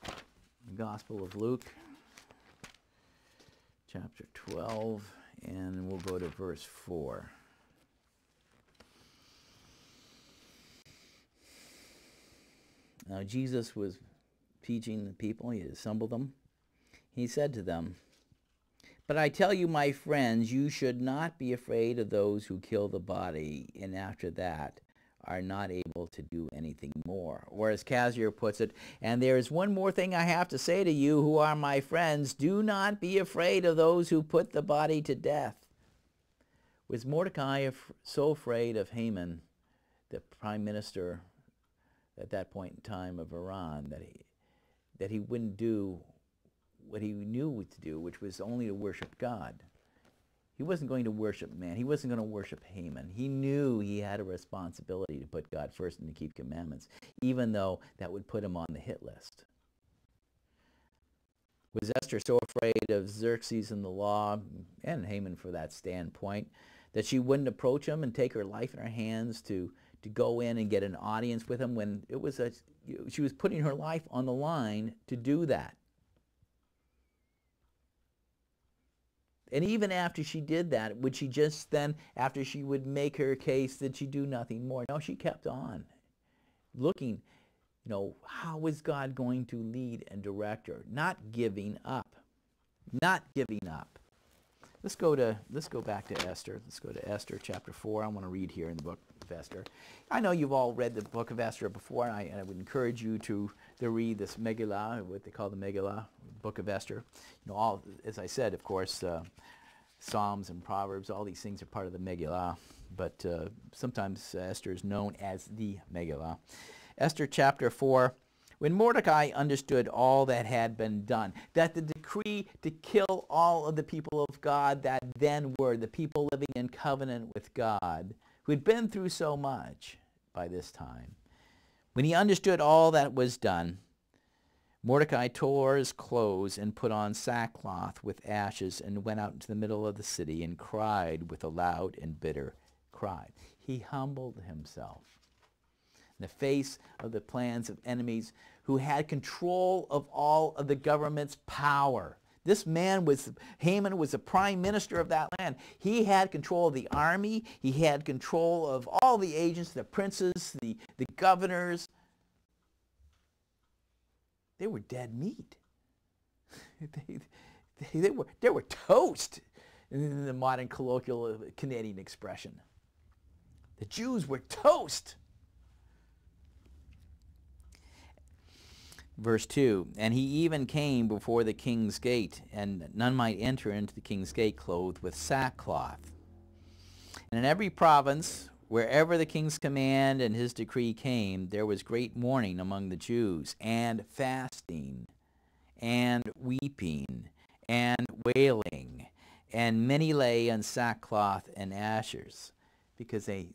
The Gospel of Luke, chapter 12, and we'll go to verse 4. Now Jesus was teaching the people. He had assembled them. He said to them, "But I tell you, my friends, you should not be afraid of those who kill the body, and after that are not able to do anything more." Or as Cassier puts it, "And there is one more thing I have to say to you who are my friends. Do not be afraid of those who put the body to death." Was Mordecai so afraid of Haman, the prime minister at that point in time of Iran, that he wouldn't do what he knew to do, which was only to worship God? He wasn't going to worship man. He wasn't going to worship Haman. He knew he had a responsibility to put God first and to keep commandments, even though that would put him on the hit list. Was Esther so afraid of Xerxes and the law, and Haman for that standpoint, that she wouldn't approach him and take her life in her hands to go in and get an audience with him when she was putting her life on the line to do that? And even after she did that, would she just then, after she would make her case, did she do nothing more? No, she kept on looking, how is God going to lead and direct her? Not giving up. Not giving up. Let's go back to Esther. Let's go to Esther chapter 4. I want to read here in the book of Esther. I know you've all read the book of Esther before, and I would encourage you to read this Megillah, what they call the Megillah, book of Esther. All, as I said, of course, Psalms and Proverbs, all these things are part of the Megillah, but sometimes Esther is known as the Megillah. Esther chapter 4. When Mordecai understood all that had been done, that the decree to kill all of the people of God that then were the people living in covenant with God, who had been through so much by this time, when he understood all that was done, Mordecai tore his clothes and put on sackcloth with ashes and went out into the middle of the city and cried with a loud and bitter cry. He humbled himself in the face of the plans of enemies who had control of all of the government's power. This man Haman was the prime minister of that land. He had control of the army. He had control of all the agents, the princes, the governors. They were dead meat. they were toast, in the modern colloquial Canadian expression. The Jews were toast. Verse 2, and he even came before the king's gate, and none might enter into the king's gate clothed with sackcloth. And in every province Wherever the king's command and his decree came, there was great mourning among the Jews, and fasting, and weeping, and wailing, and many lay on sackcloth and ashes, because they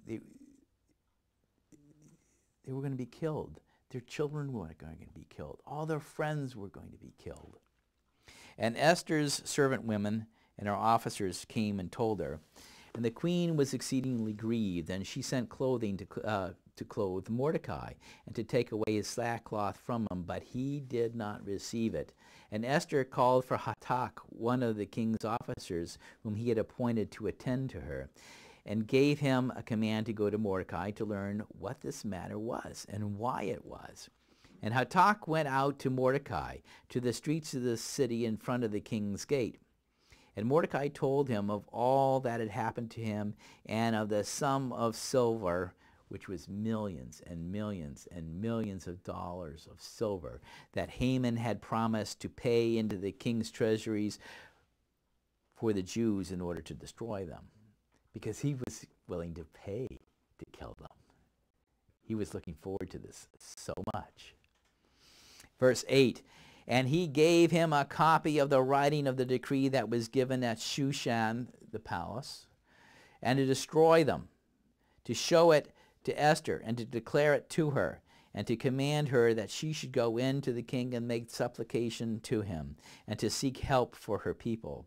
were going to be killed. Their children were going to be killed. All their friends were going to be killed. And Esther's servant women and her officers came and told her. And the queen was exceedingly grieved, and she sent clothing to clothe Mordecai, and to take away his sackcloth from him, but he did not receive it. And Esther called for Hatach, one of the king's officers, whom he had appointed to attend to her, and gave him a command to go to Mordecai to learn what this matter was, and why it was. And Hatach went out to Mordecai, to the streets of the city in front of the king's gate. And Mordecai told him of all that had happened to him, and of the sum of silver, which was millions and millions and millions of dollars of silver, that Haman had promised to pay into the king's treasuries for the Jews in order to destroy them, because he was willing to pay to kill them. He was looking forward to this so much. Verse 8, and he gave him a copy of the writing of the decree that was given at Shushan, the palace, and to destroy them, to show it to Esther, and to declare it to her, and to command her that she should go in to the king and make supplication to him, and to seek help for her people.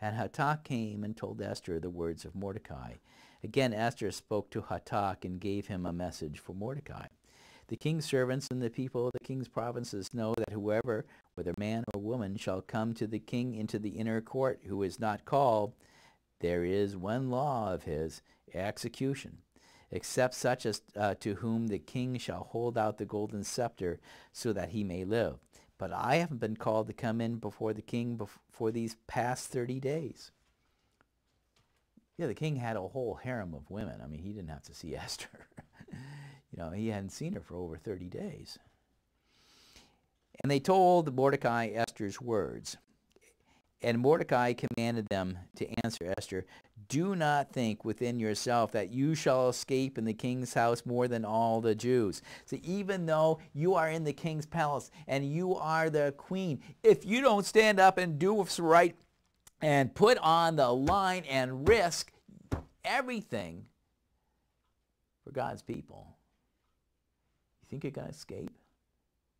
And Hatach came and told Esther the words of Mordecai. Again Esther spoke to Hatach and gave him a message for Mordecai. The king's servants and the people of the king's provinces know that whoever, whether man or woman, shall come to the king into the inner court who is not called, there is one law of his, execution, except such as to whom the king shall hold out the golden scepter, so that he may live. But I haven't been called to come in before the king for these past 30 days. Yeah, the king had a whole harem of women. I mean, he didn't have to see Esther. He hadn't seen her for over 30 days. And they told Mordecai Esther's words. And Mordecai commanded them to answer Esther, do not think within yourself that you shall escape in the king's house more than all the Jews. So even though you are in the king's palace and you are the queen, if you don't stand up and do what's right and put on the line and risk everything for God's people, you think you're going to escape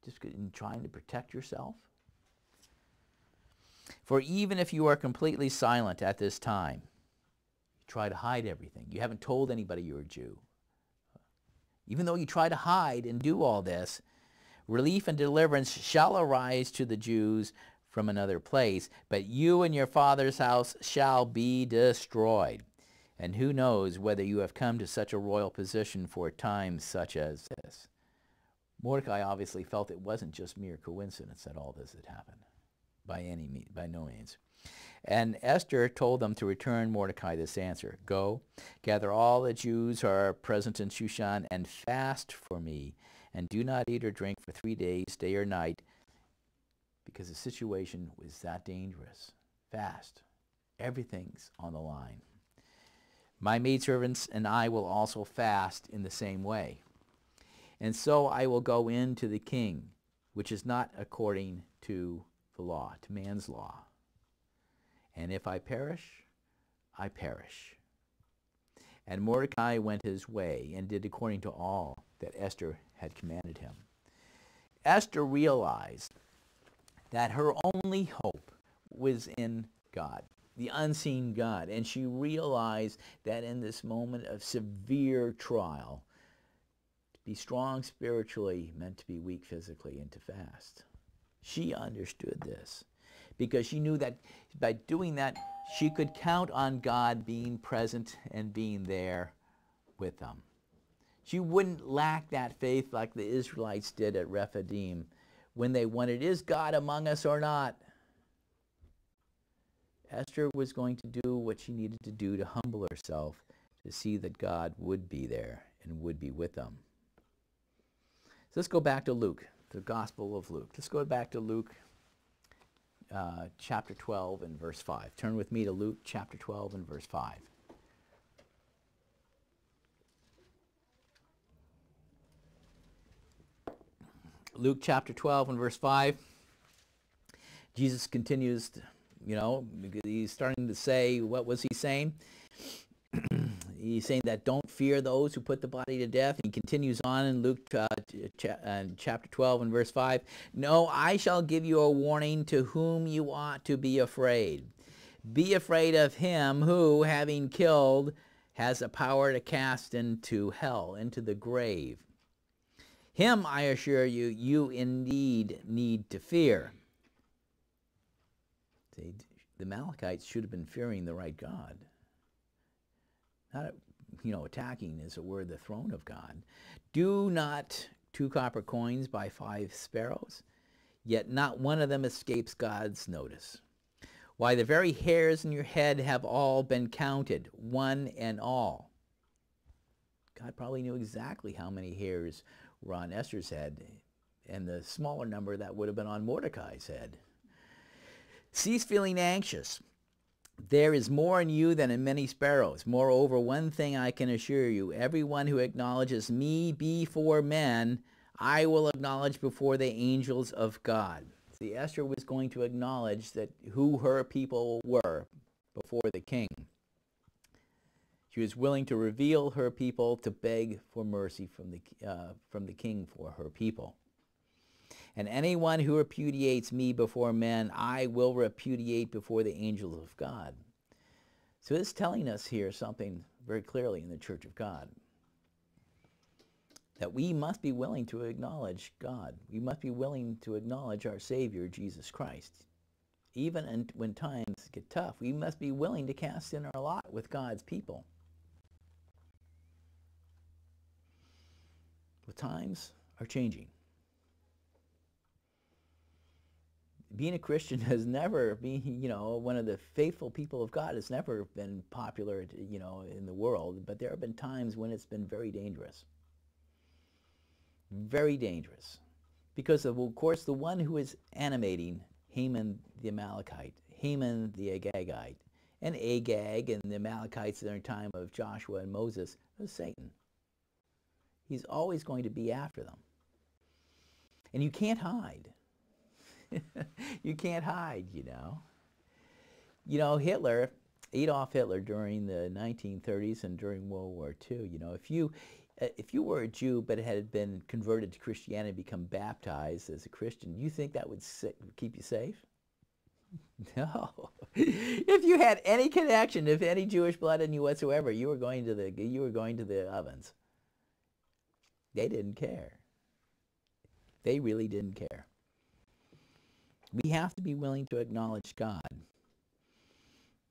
just in trying to protect yourself? For even if you are completely silent at this time, you try to hide everything. You haven't told anybody you're a Jew. Even though you try to hide and do all this, relief and deliverance shall arise to the Jews from another place, but you and your father's house shall be destroyed. And who knows whether you have come to such a royal position for a time such as this. Mordecai obviously felt it wasn't just mere coincidence that all this had happened, by no means. And Esther told them to return Mordecai this answer. Go, gather all the Jews who are present in Shushan, and fast for me, and do not eat or drink for 3 days, day or night, because the situation was that dangerous. Fast. Everything's on the line. My maidservants and I will also fast in the same way. And so I will go in to the king, which is not according to the law, to man's law. And if I perish, I perish. And Mordecai went his way and did according to all that Esther had commanded him. Esther realized that her only hope was in God, the unseen God. And she realized that in this moment of severe trial, to be strong spiritually meant to be weak physically and to fast. She understood this because she knew that by doing that, she could count on God being present and being there with them. She wouldn't lack that faith like the Israelites did at Rephidim when they wondered, is God among us or not? Esther was going to do what she needed to do to humble herself, to see that God would be there and would be with them. So let's go back to Luke, the Gospel of Luke. Let's go back to Luke chapter 12 and verse 5. Turn with me to Luke chapter 12 and verse 5. Luke chapter 12 and verse 5. Jesus continues, he's starting to say, what was he saying? He's saying that don't fear those who put the body to death. He continues on in Luke chapter 12 and verse 5. No, I shall give you a warning to whom you ought to be afraid. Be afraid of him who, having killed, has the power to cast into hell, into the grave. Him, I assure you, you indeed need to fear. See, the Amalekites should have been fearing the right God. Not, attacking, as it were, the throne of God. Do not 2 copper coins buy 5 sparrows? Yet not one of them escapes God's notice. Why, the very hairs in your head have all been counted, one and all. God probably knew exactly how many hairs were on Esther's head, and the smaller number that would have been on Mordecai's head. Cease feeling anxious. There is more in you than in many sparrows. Moreover, one thing I can assure you, everyone who acknowledges me before men, I will acknowledge before the angels of God. See, Esther was going to acknowledge that who her people were before the king. She was willing to reveal her people, to beg for mercy from the king for her people. And anyone who repudiates me before men, I will repudiate before the angels of God. So it's telling us here something very clearly in the Church of God. That we must be willing to acknowledge God. We must be willing to acknowledge our Savior, Jesus Christ. Even when times get tough, we must be willing to cast in our lot with God's people. The times are changing. Being a Christian has never been, one of the faithful people of God has never been popular, in the world, but there have been times when it's been very dangerous. Very dangerous. Because of course, the one who is animating Haman the Amalekite, Haman the Agagite, and Agag and the Amalekites in their time of Joshua and Moses was Satan. He's always going to be after them. And you can't hide. You can't hide, Hitler, Adolf Hitler, during the 1930s and during World War II, if you were a Jew but had been converted to Christianity and become baptized as a Christian, you think that would keep you safe? No. If you had any connection, if any Jewish blood in you whatsoever, you were going to the ovens. They didn't care. They really didn't care. We have to be willing to acknowledge God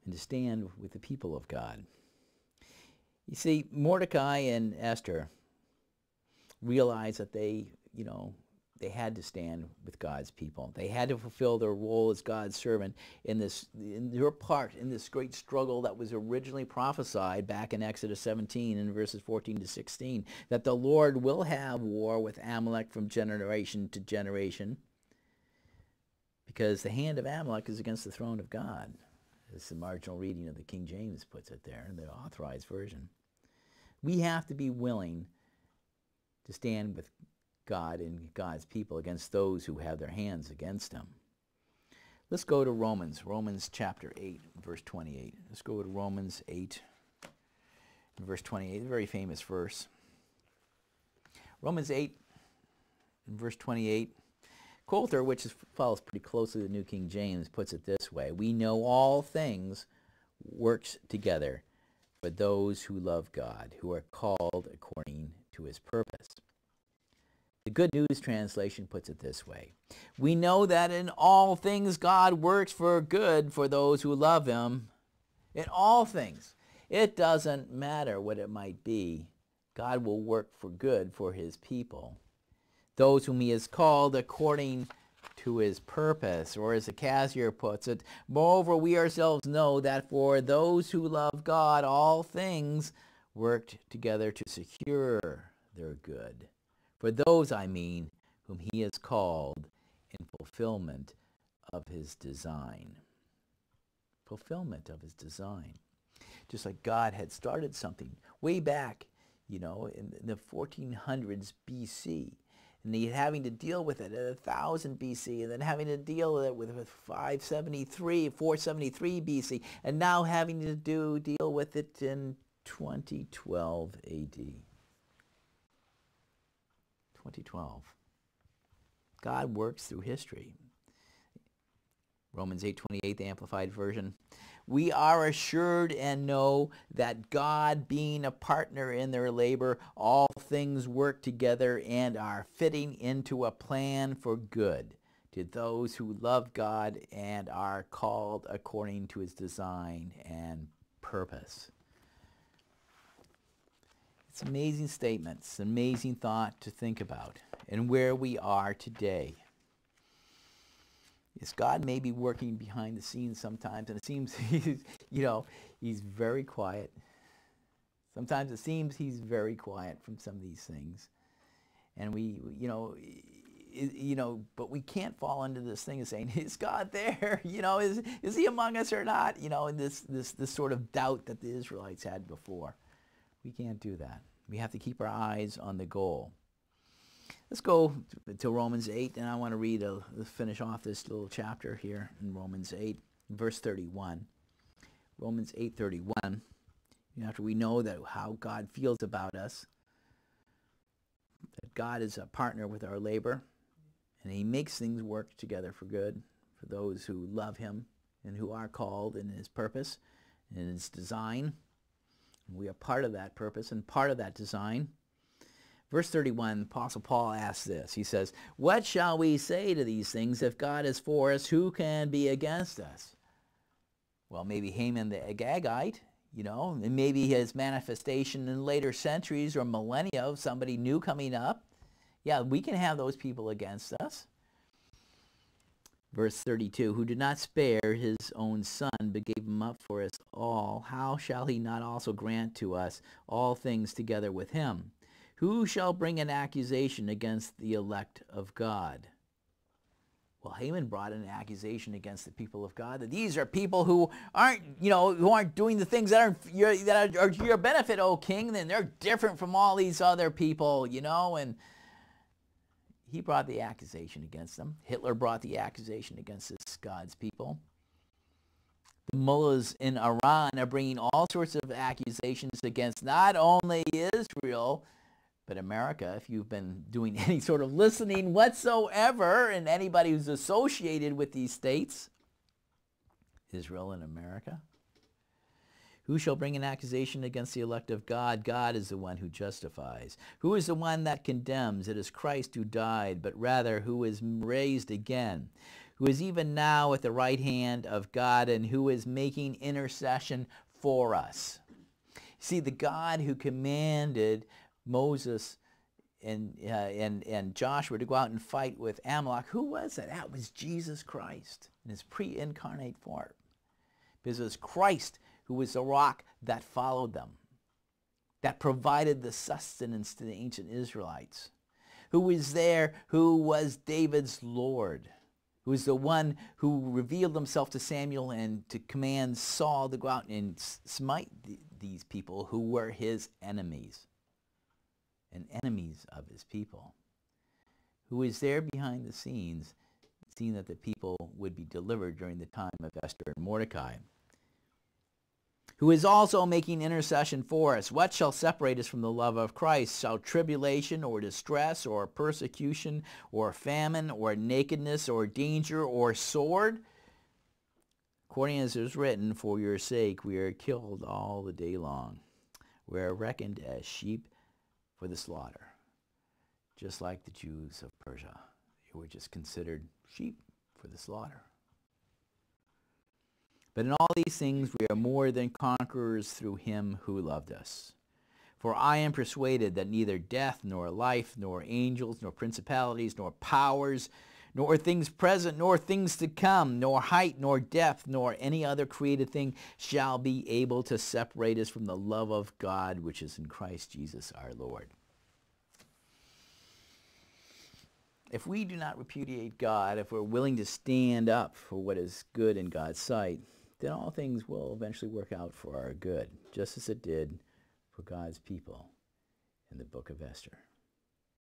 and to stand with the people of God. You see, Mordecai and Esther realized that they had to stand with God's people. They had to fulfill their role as God's servant in their part in this great struggle that was originally prophesied back in Exodus 17 in verses 14 to 16, that the Lord will have war with Amalek from generation to generation, because the hand of Amalek is against the throne of God. It's the marginal reading of the King James puts it there in the Authorized Version. We have to be willing to stand with God and God's people against those who have their hands against him. Let's go to Romans chapter 8, verse 28. Let's go to Romans 8, verse 28, a very famous verse. Romans 8, verse 28. Coulter, which follows pretty closely the New King James, puts it this way: we know all things works together for those who love God, who are called according to his purpose. The Good News Translation puts it this way: we know that in all things God works for good for those who love him. In all things. It doesn't matter what it might be. God will work for good for his people, those whom he has called according to his purpose. Or as the Cassier puts it, moreover, we ourselves know that for those who love God, all things work together to secure their good. For those, I mean, whom he has called in fulfillment of his design. Fulfillment of his design. Just like God had started something way back, in the 1400s BC. and he having to deal with it at 1000 BC, and then having to deal with it with 473 BC, and now having to deal with it in 2012 AD. 2012. God works through history. Romans 8:28, the Amplified Version. We are assured and know that God, being a partner in their labor, all things work together and are fitting into a plan for good to those who love God and are called according to his design and purpose. It's an amazing statement. It's an amazing thought to think about and where we are today. Yes, God may be working behind the scenes sometimes, and it seems he's very quiet. Sometimes it seems he's very quiet from some of these things, and but we can't fall into this thing of saying, "Is God there? Is he among us or not?" And this sort of doubt that the Israelites had before. We can't do that. We have to keep our eyes on the goal. Let's go to Romans 8, and I want to finish off this little chapter here in Romans 8, verse 31. Romans 8:31. After we know that how God feels about us, that God is a partner with our labor, and he makes things work together for good for those who love him and who are called in his purpose and in his design. And we are part of that purpose and part of that design. Verse 31, Apostle Paul asks this. He says, "What shall we say to these things? If God is for us, who can be against us?" Well, maybe Haman the Agagite, and maybe his manifestation in later centuries or millennia of somebody new coming up. Yeah, we can have those people against us. Verse 32, "Who did not spare his own son, but gave him up for us all, how shall he not also grant to us all things together with him? Who shall bring an accusation against the elect of God?" Well, Haman brought an accusation against the people of God, that these are people who aren't doing the things that are to your benefit, O king, and they're different from all these other people, and he brought the accusation against them. Hitler brought the accusation against God's people. The mullahs in Iran are bringing all sorts of accusations against not only Israel, but America. If you've been doing any sort of listening whatsoever, and anybody who's associated with these states, Israel and America. Who shall bring an accusation against the elect of God? God is the one who justifies. Who is the one that condemns? It is Christ who died, but rather who is raised again, who is even now at the right hand of God, and who is making intercession for us. See, the God who commanded Moses and Joshua to go out and fight with Amalek, who was that? That was Jesus Christ in his pre-incarnate form. Because it was Christ who was the rock that followed them, that provided the sustenance to the ancient Israelites, who was there, who was David's Lord, who was the one who revealed himself to Samuel and to command Saul to go out and smite these people who were his enemies and enemies of his people, who is there behind the scenes, seeing that the people would be delivered during the time of Esther and Mordecai, who is also making intercession for us. What shall separate us from the love of Christ? Shall tribulation or distress or persecution or famine or nakedness or danger or sword? According as it is written, for your sake we are killed all the day long. We are reckoned as sheep for the slaughter. Just like the Jews of Persia, they were just considered sheep for the slaughter. But in all these things we are more than conquerors through him who loved us. For I am persuaded that neither death, nor life, nor angels, nor principalities, nor powers, nor things present, nor things to come, nor height, nor depth, nor any other created thing shall be able to separate us from the love of God which is in Christ Jesus our Lord. If we do not repudiate God, if we're willing to stand up for what is good in God's sight, then all things will eventually work out for our good, just as it did for God's people in the book of Esther.